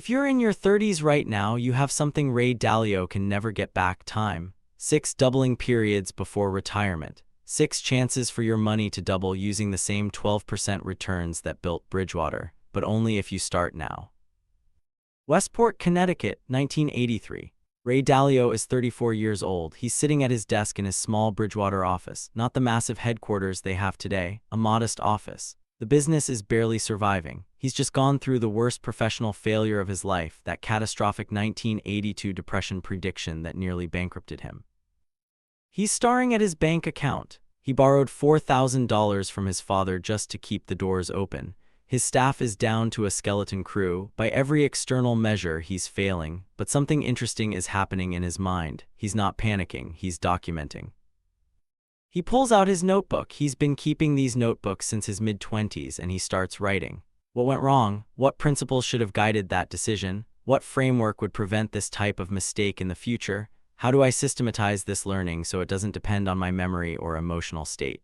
If you're in your 30s right now, you have something Ray Dalio can never get back: time. 6 doubling periods before retirement. 6 chances for your money to double using the same 12% returns that built Bridgewater, but only if you start now. Westport, Connecticut, 1983. Ray Dalio is 34 years old. He's sitting at his desk in his small Bridgewater office, not the massive headquarters they have today, a modest office. The business is barely surviving. He's just gone through the worst professional failure of his life, that catastrophic 1982 depression prediction that nearly bankrupted him. He's staring at his bank account. He borrowed $4,000 from his father just to keep the doors open. His staff is down to a skeleton crew. By every external measure, he's failing, but something interesting is happening in his mind. He's not panicking, he's documenting. He pulls out his notebook. He's been keeping these notebooks since his mid-20s, and he starts writing. What went wrong? What principles should have guided that decision? What framework would prevent this type of mistake in the future? How do I systematize this learning so it doesn't depend on my memory or emotional state?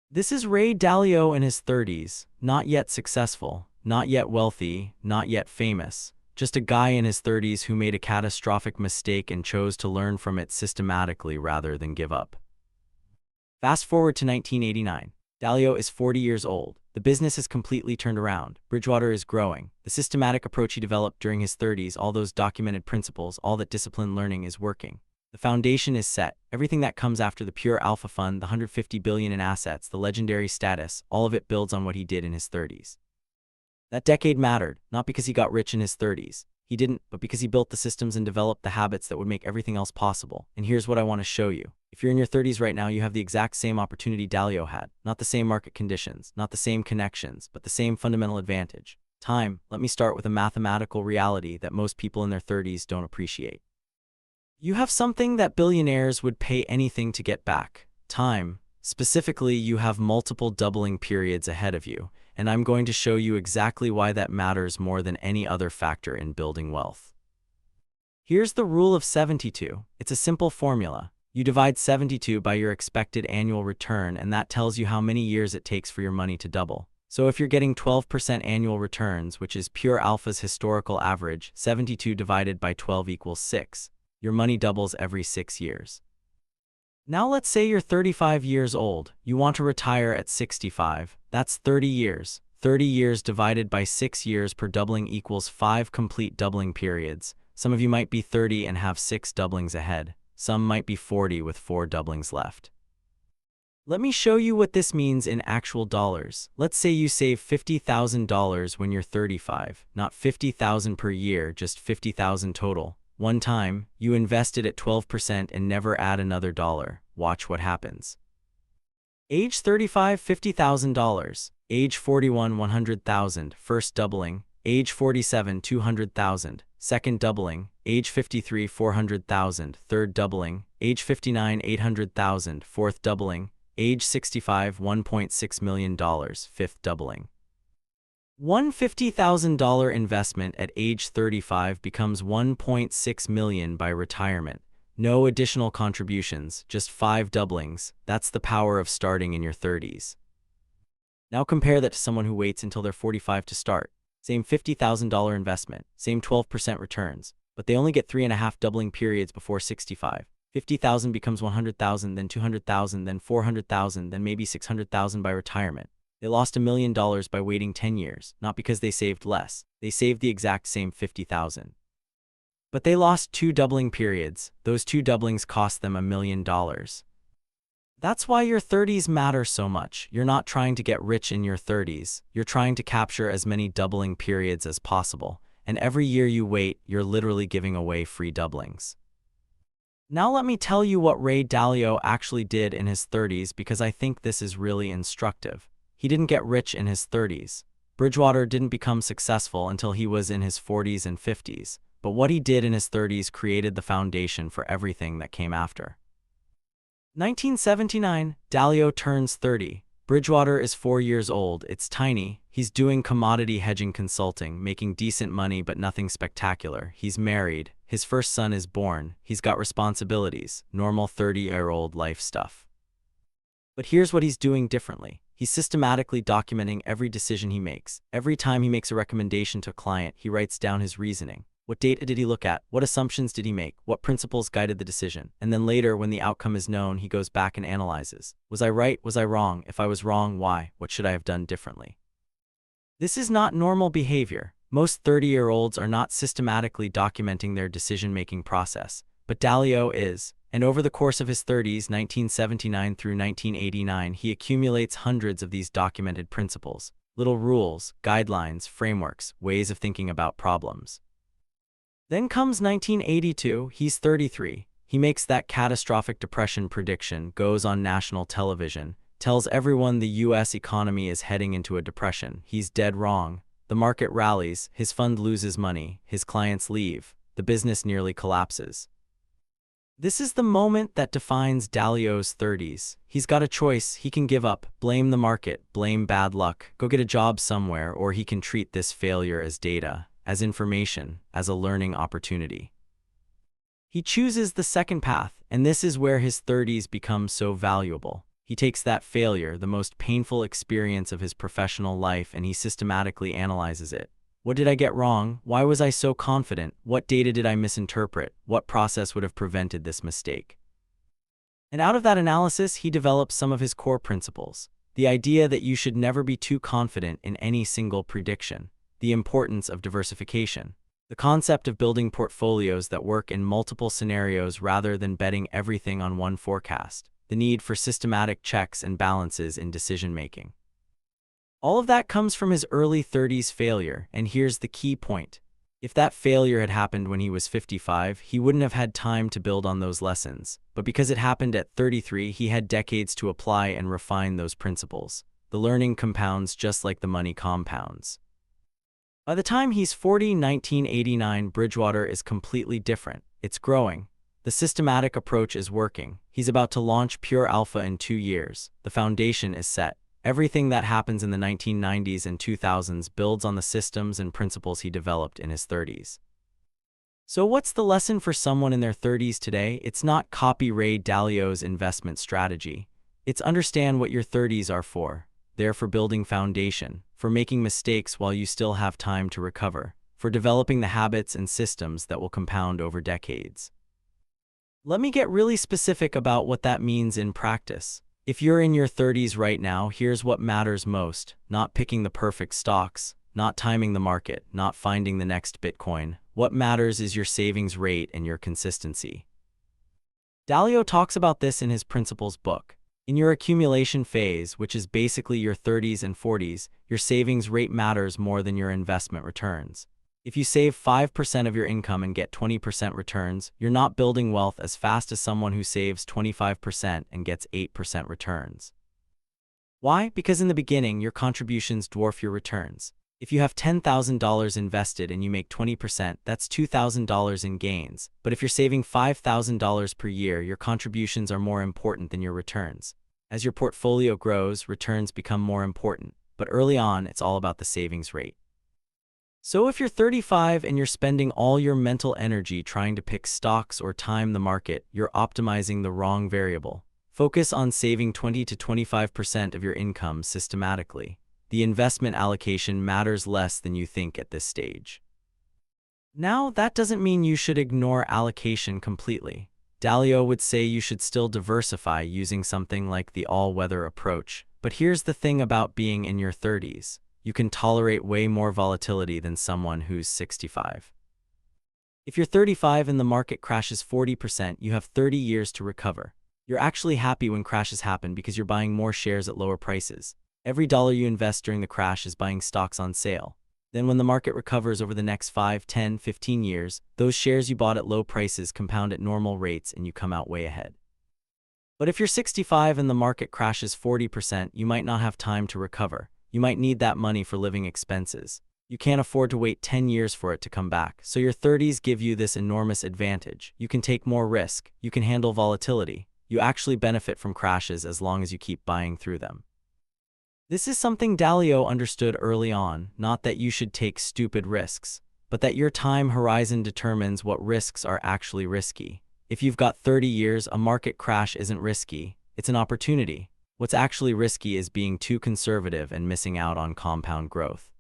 This is Ray Dalio in his 30s, not yet successful, not yet wealthy, not yet famous, just a guy in his 30s who made a catastrophic mistake and chose to learn from it systematically rather than give up. Fast forward to 1989. Dalio is 40 years old. The business has completely turned around. Bridgewater is growing. The systematic approach he developed during his 30s, all those documented principles, all that disciplined learning is working. The foundation is set. Everything that comes after, the pure alpha fund, the $150 billion in assets, the legendary status, all of it builds on what he did in his 30s. That decade mattered, not because he got rich in his 30s. He didn't, but because he built the systems and developed the habits that would make everything else possible. And here's what I want to show you. If you're in your 30s right now, you have the exact same opportunity Dalio had. Not the same market conditions, not the same connections, but the same fundamental advantage. Time. Let me start with a mathematical reality that most people in their 30s don't appreciate. You have something that billionaires would pay anything to get back: time. Specifically, you have multiple doubling periods ahead of you, and I'm going to show you exactly why that matters more than any other factor in building wealth. Here's the rule of 72. It's a simple formula. You divide 72 by your expected annual return, and that tells you how many years it takes for your money to double. So if you're getting 12% annual returns, which is pure alpha's historical average, 72 divided by 12 equals 6. Your money doubles every 6 years. Now let's say you're 35 years old. You want to retire at 65. That's 30 years. 30 years divided by 6 years per doubling equals 5 complete doubling periods. Some of you might be 30 and have 6 doublings ahead. Some might be 40 with 4 doublings left. Let me show you what this means in actual dollars. Let's say you save $50,000 when you're 35. Not $50,000 per year, just $50,000 total. One time, you invest it at 12% and never add another dollar. Watch what happens. Age 35, $50,000. Age 41, $100,000. First doubling. Age 47, $200,000. Second doubling. Age 53, $400,000. Third doubling. Age 59, $800,000. Fourth doubling. Age 65, $1.6 million. Fifth doubling. One $50,000 investment at age 35 becomes $1.6 million by retirement. No additional contributions, just 5 doublings. That's the power of starting in your 30s. Now compare that to someone who waits until they're 45 to start. Same $50,000 investment, same 12% returns, but they only get 3.5 doubling periods before 65. 50,000 becomes 100,000, then 200,000, then 400,000, then maybe 600,000 by retirement. They lost $1 million by waiting 10 years, not because they saved less. They saved the exact same 50,000. But they lost 2 doubling periods. Those 2 doublings cost them $1 million. That's why your 30s matter so much. You're not trying to get rich in your 30s. You're trying to capture as many doubling periods as possible. And every year you wait, you're literally giving away free doublings. Now let me tell you what Ray Dalio actually did in his 30s, because I think this is really instructive. He didn't get rich in his 30s. Bridgewater didn't become successful until he was in his 40s and 50s. But what he did in his 30s created the foundation for everything that came after. 1979, Dalio turns 30. Bridgewater is 4 years old. It's tiny. He's doing commodity hedging consulting, making decent money but nothing spectacular. He's married. His first son is born. He's got responsibilities. Normal 30-year-old life stuff. But here's what he's doing differently. He's systematically documenting every decision he makes. Every time he makes a recommendation to a client, he writes down his reasoning. What data did he look at? What assumptions did he make? What principles guided the decision? And then later, when the outcome is known, he goes back and analyzes. Was I right? Was I wrong? If I was wrong, why? What should I have done differently? This is not normal behavior. Most 30-year-olds are not systematically documenting their decision-making process, but Dalio is. And over the course of his 30s, 1979 through 1989, he accumulates hundreds of these documented principles, little rules, guidelines, frameworks, ways of thinking about problems. Then comes 1982, he's 33. He makes that catastrophic depression prediction, goes on national television, tells everyone the US economy is heading into a depression. He's dead wrong. The market rallies, his fund loses money, his clients leave, the business nearly collapses. This is the moment that defines Dalio's 30s. He's got a choice. He can give up, blame the market, blame bad luck, go get a job somewhere, or he can treat this failure as data, as information, as a learning opportunity. He chooses the second path, and this is where his 30s become so valuable. He takes that failure, the most painful experience of his professional life, and he systematically analyzes it. What did I get wrong? Why was I so confident? What data did I misinterpret? What process would have prevented this mistake? And out of that analysis, he develops some of his core principles. The idea that you should never be too confident in any single prediction. The importance of diversification. The concept of building portfolios that work in multiple scenarios rather than betting everything on one forecast. The need for systematic checks and balances in decision-making. All of that comes from his early 30s failure, and here's the key point. If that failure had happened when he was 55, he wouldn't have had time to build on those lessons. But because it happened at 33, he had decades to apply and refine those principles. The learning compounds just like the money compounds. By the time he's 40, 1989, Bridgewater is completely different. It's growing. The systematic approach is working. He's about to launch Pure Alpha in 2 years. The foundation is set. Everything that happens in the 1990s and 2000s builds on the systems and principles he developed in his 30s. So what's the lesson for someone in their 30s today? It's not copy Ray Dalio's investment strategy. It's understand what your 30s are for. They're for building foundation, for making mistakes while you still have time to recover, for developing the habits and systems that will compound over decades. Let me get really specific about what that means in practice. If you're in your 30s right now, here's what matters most. Not picking the perfect stocks, not timing the market, not finding the next Bitcoin. What matters is your savings rate and your consistency. Dalio talks about this in his Principles book. In your accumulation phase, which is basically your 30s and 40s, your savings rate matters more than your investment returns. If you save 5% of your income and get 20% returns, you're not building wealth as fast as someone who saves 25% and gets 8% returns. Why? Because in the beginning, your contributions dwarf your returns. If you have $10,000 invested and you make 20%, that's $2,000 in gains. But if you're saving $5,000 per year, your contributions are more important than your returns. As your portfolio grows, returns become more important. But early on, it's all about the savings rate. So if you're 35 and you're spending all your mental energy trying to pick stocks or time the market, you're optimizing the wrong variable. Focus on saving 20 to 25% of your income systematically. The investment allocation matters less than you think at this stage. Now, that doesn't mean you should ignore allocation completely. Dalio would say you should still diversify using something like the all-weather approach. But here's the thing about being in your 30s. You can tolerate way more volatility than someone who's 65. If you're 35 and the market crashes 40%, you have 30 years to recover. You're actually happy when crashes happen because you're buying more shares at lower prices. Every dollar you invest during the crash is buying stocks on sale. Then when the market recovers over the next 5, 10, 15 years, those shares you bought at low prices compound at normal rates and you come out way ahead. But if you're 65 and the market crashes 40%, you might not have time to recover. You might need that money for living expenses. You can't afford to wait 10 years for it to come back. So your 30s give you this enormous advantage. You can take more risk. You can handle volatility. You actually benefit from crashes as long as you keep buying through them. This is something Dalio understood early on, not that you should take stupid risks, but that your time horizon determines what risks are actually risky. If you've got 30 years, a market crash isn't risky. It's an opportunity. What's actually risky is being too conservative and missing out on compound growth.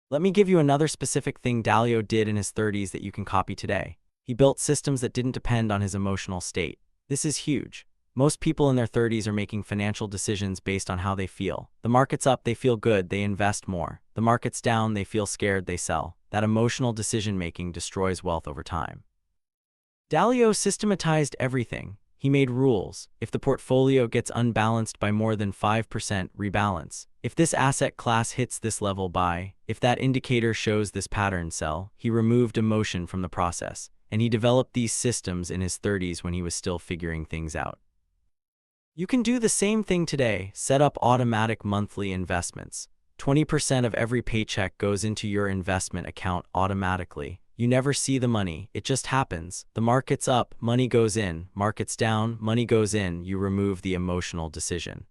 Let me give you another specific thing Dalio did in his 30s that you can copy today. He built systems that didn't depend on his emotional state. This is huge. Most people in their 30s are making financial decisions based on how they feel. The market's up, they feel good, they invest more. The market's down, they feel scared, they sell. That emotional decision-making destroys wealth over time. Dalio systematized everything. He made rules. If the portfolio gets unbalanced by more than 5%, rebalance. If this asset class hits this level, buy. If that indicator shows this pattern, sell. He removed emotion from the process, and he developed these systems in his 30s when he was still figuring things out. You can do the same thing today. Set up automatic monthly investments. 20% of every paycheck goes into your investment account automatically. You never see the money, it just happens. The market's up, money goes in. Market's down, money goes in. You remove the emotional decision.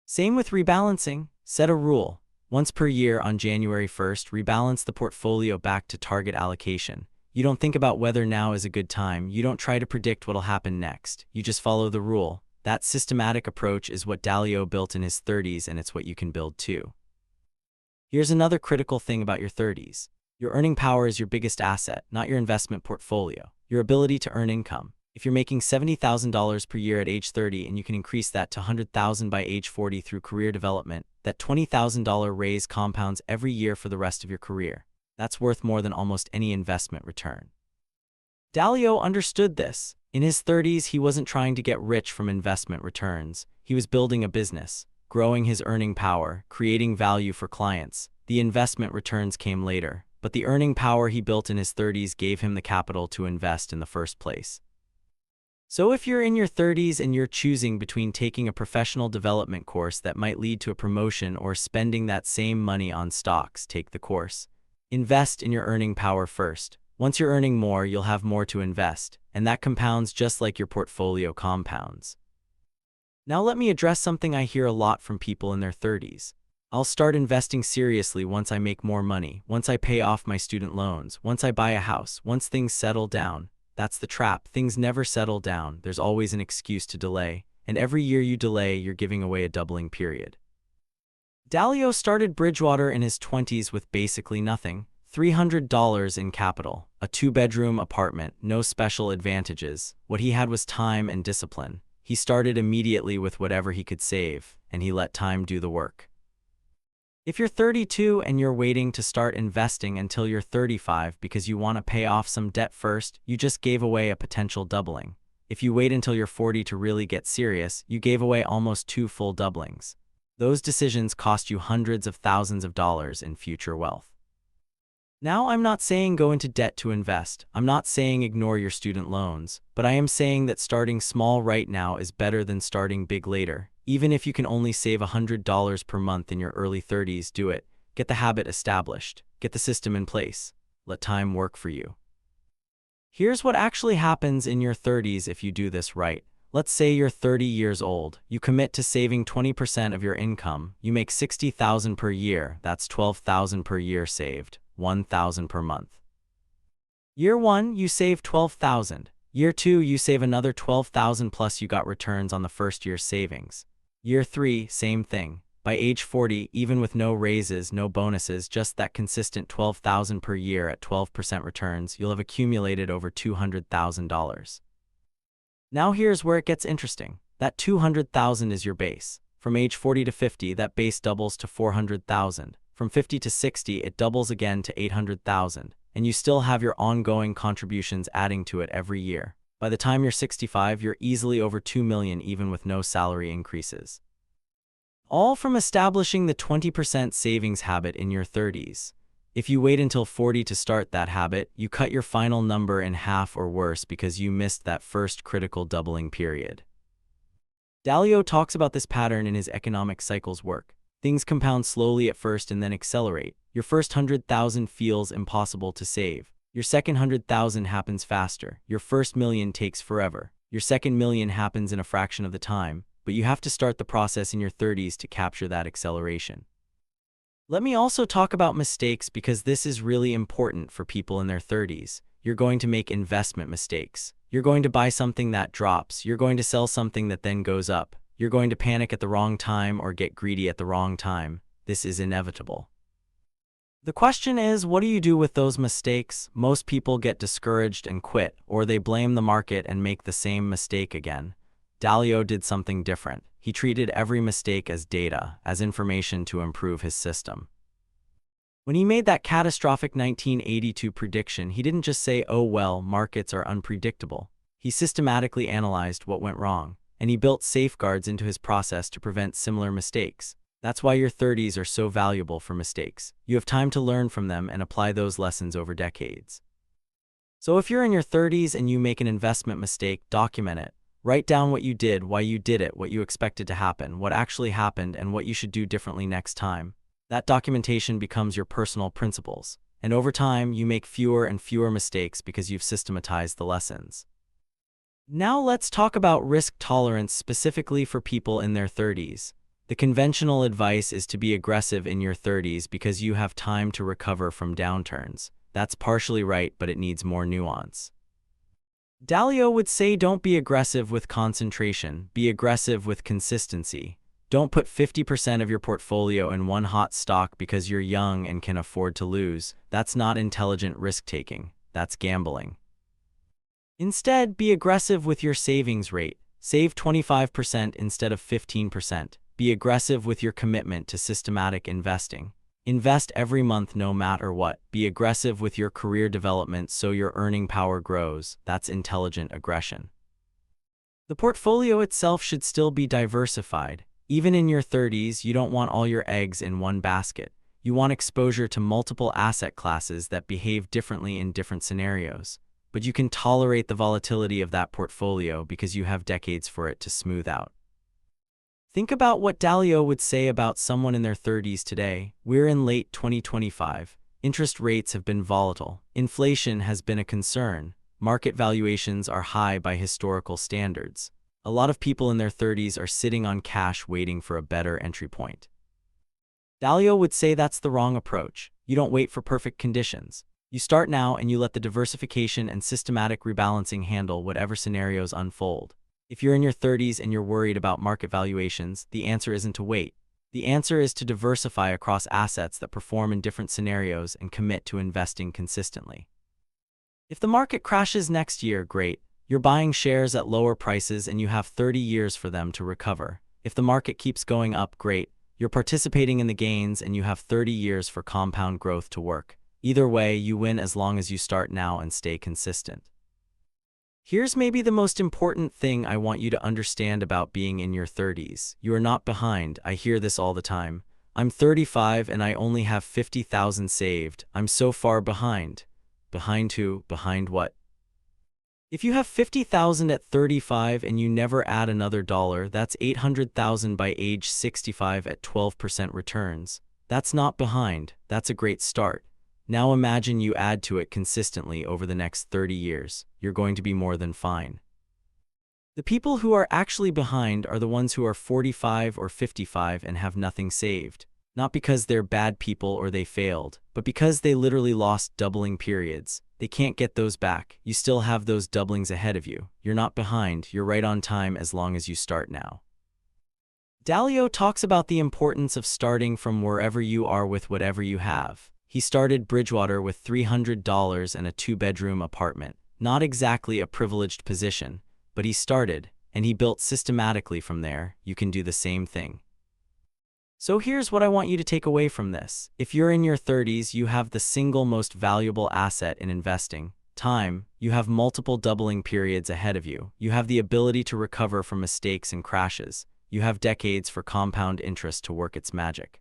Same with rebalancing. Set a rule. Once per year on January 1st, rebalance the portfolio back to target allocation. You don't think about whether now is a good time. You don't try to predict what'll happen next. You just follow the rule. That systematic approach is what Dalio built in his 30s, and it's what you can build too. Here's another critical thing about your 30s. Your earning power is your biggest asset, not your investment portfolio. Your ability to earn income. If you're making $70,000 per year at age 30 and you can increase that to $100,000 by age 40 through career development, that $20,000 raise compounds every year for the rest of your career. That's worth more than almost any investment return. Dalio understood this. In his 30s, he wasn't trying to get rich from investment returns. He was building a business, growing his earning power, creating value for clients. The investment returns came later, but the earning power he built in his 30s gave him the capital to invest in the first place. So if you're in your 30s and you're choosing between taking a professional development course that might lead to a promotion or spending that same money on stocks, take the course. Invest in your earning power first. Once you're earning more, you'll have more to invest, and that compounds just like your portfolio compounds. Now let me address something I hear a lot from people in their 30s. I'll start investing seriously once I make more money, once I pay off my student loans, once I buy a house, once things settle down. That's the trap. Things never settle down. There's always an excuse to delay, and every year you delay, you're giving away a doubling period. Dalio started Bridgewater in his 20s with basically nothing. $300 in capital, a 2-bedroom apartment, no special advantages. What he had was time and discipline. He started immediately with whatever he could save, and he let time do the work. If you're 32 and you're waiting to start investing until you're 35 because you want to pay off some debt first, you just gave away a potential doubling. If you wait until you're 40 to really get serious, you gave away almost 2 full doublings. Those decisions cost you hundreds of thousands of dollars in future wealth. Now, I'm not saying go into debt to invest. I'm not saying ignore your student loans, but I am saying that starting small right now is better than starting big later. Even if you can only save $100 per month in your early 30s, do it. Get the habit established. Get the system in place. Let time work for you. Here's what actually happens in your 30s if you do this right. Let's say you're 30 years old. You commit to saving 20% of your income. You make $60,000 per year. That's $12,000 per year saved. $1,000 per month. Year 1, you save $12,000. Year 2, you save another $12,000 plus you got returns on the first year's savings. Year 3, same thing. By age 40, even with no raises, no bonuses, just that consistent $12,000 per year at 12% returns, you'll have accumulated over $200,000. Now here's where it gets interesting. That $200,000 is your base. From age 40 to 50, that base doubles to $400,000. From 50 to 60, it doubles again to $800,000, and you still have your ongoing contributions adding to it every year. By the time you're 65, you're easily over $2 million even with no salary increases. All from establishing the 20% savings habit in your 30s. If you wait until 40 to start that habit, you cut your final number in half or worse because you missed that first critical doubling period. Dalio talks about this pattern in his economic cycles work. Things compound slowly at first and then accelerate. Your first 100,000 feels impossible to save. Your second 100,000 happens faster. Your first million takes forever. Your second million happens in a fraction of the time, but you have to start the process in your 30s to capture that acceleration. Let me also talk about mistakes because this is really important for people in their 30s. You're going to make investment mistakes. You're going to buy something that drops. You're going to sell something that then goes up. You're going to panic at the wrong time or get greedy at the wrong time. This is inevitable. The question is, what do you do with those mistakes? Most people get discouraged and quit, or they blame the market and make the same mistake again. Dalio did something different. He treated every mistake as data, as information to improve his system. When he made that catastrophic 1982 prediction, he didn't just say, "Oh well, markets are unpredictable." He systematically analyzed what went wrong, and he built safeguards into his process to prevent similar mistakes. That's why your 30s are so valuable for mistakes. You have time to learn from them and apply those lessons over decades. So if you're in your 30s and you make an investment mistake, document it. Write down what you did, why you did it, what you expected to happen, what actually happened, and what you should do differently next time. That documentation becomes your personal principles, and over time, you make fewer and fewer mistakes because you've systematized the lessons. Now let's talk about risk tolerance specifically for people in their 30s. The conventional advice is to be aggressive in your 30s because you have time to recover from downturns. That's partially right, but it needs more nuance. Dalio would say don't be aggressive with concentration, be aggressive with consistency. Don't put 50% of your portfolio in one hot stock because you're young and can afford to lose. That's not intelligent risk-taking. That's gambling. Instead, be aggressive with your savings rate. Save 25% instead of 15%. Be aggressive with your commitment to systematic investing. Invest every month no matter what. Be aggressive with your career development so your earning power grows. That's intelligent aggression. The portfolio itself should still be diversified. Even in your 30s, you don't want all your eggs in one basket. You want exposure to multiple asset classes that behave differently in different scenarios. But you can tolerate the volatility of that portfolio because you have decades for it to smooth out. Think about what Dalio would say about someone in their 30s today. We're in late 2025. Interest rates have been volatile. Inflation has been a concern. Market valuations are high by historical standards. A lot of people in their 30s are sitting on cash waiting for a better entry point. Dalio would say that's the wrong approach. You don't wait for perfect conditions. You start now and you let the diversification and systematic rebalancing handle whatever scenarios unfold. If you're in your 30s and you're worried about market valuations, the answer isn't to wait. The answer is to diversify across assets that perform in different scenarios and commit to investing consistently. If the market crashes next year, great. You're buying shares at lower prices and you have 30 years for them to recover. If the market keeps going up, great. You're participating in the gains and you have 30 years for compound growth to work. Either way, you win as long as you start now and stay consistent. Here's maybe the most important thing I want you to understand about being in your 30s. You are not behind. I hear this all the time. I'm 35 and I only have 50,000 saved. I'm so far behind. Behind who? Behind what? If you have 50,000 at 35 and you never add another dollar, that's 800,000 by age 65 at 12% returns. That's not behind. That's a great start. Now imagine you add to it consistently over the next 30 years. You're going to be more than fine. The people who are actually behind are the ones who are 45 or 55 and have nothing saved. Not because they're bad people or they failed, but because they literally lost doubling periods. They can't get those back. You still have those doublings ahead of you. You're not behind. You're right on time as long as you start now. Dalio talks about the importance of starting from wherever you are with whatever you have. He started Bridgewater with $300 and a 2-bedroom apartment. Not exactly a privileged position, but he started, and he built systematically from there. You can do the same thing. So here's what I want you to take away from this. If you're in your 30s, you have the single most valuable asset in investing, time. You have multiple doubling periods ahead of you. You have the ability to recover from mistakes and crashes. You have decades for compound interest to work its magic.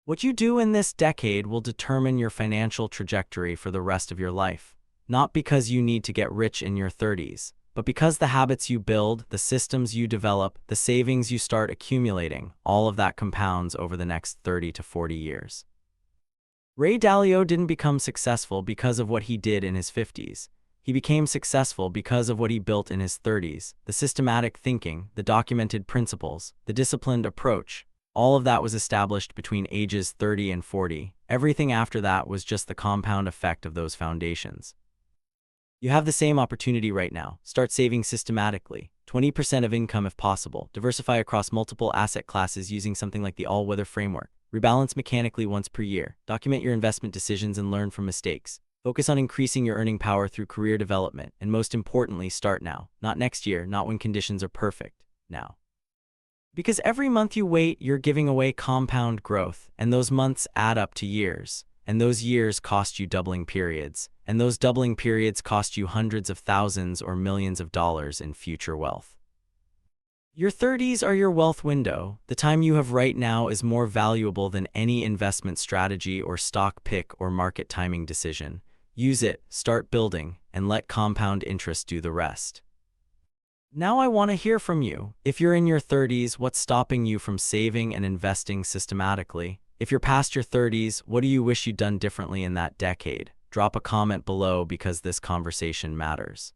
What you do in this decade will determine your financial trajectory for the rest of your life. Not because you need to get rich in your 30s, but because the habits you build, the systems you develop, the savings you start accumulating, all of that compounds over the next 30 to 40 years. Ray Dalio didn't become successful because of what he did in his 50s. He became successful because of what he built in his 30s, the systematic thinking, the documented principles, the disciplined approach. All of that was established between ages 30 and 40. Everything after that was just the compound effect of those foundations. You have the same opportunity right now. Start saving systematically. 20% of income if possible. Diversify across multiple asset classes using something like the all-weather framework. Rebalance mechanically once per year. Document your investment decisions and learn from mistakes. Focus on increasing your earning power through career development. And most importantly, start now. Not next year, not when conditions are perfect. Now. Because every month you wait, you're giving away compound growth. And those months add up to years. And those years cost you doubling periods. And those doubling periods cost you hundreds of thousands or millions of dollars in future wealth. Your 30s are your wealth window. The time you have right now is more valuable than any investment strategy or stock pick or market timing decision. Use it, start building, and let compound interest do the rest. Now I want to hear from you. If you're in your 30s, what's stopping you from saving and investing systematically? If you're past your 30s, what do you wish you'd done differently in that decade? Drop a comment below because this conversation matters.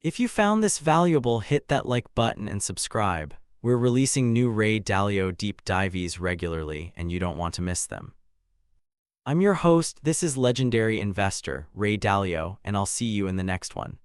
If you found this valuable, hit that like button and subscribe. We're releasing new Ray Dalio deep dives regularly, and you don't want to miss them. I'm your host, this is legendary investor, Ray Dalio, and I'll see you in the next one.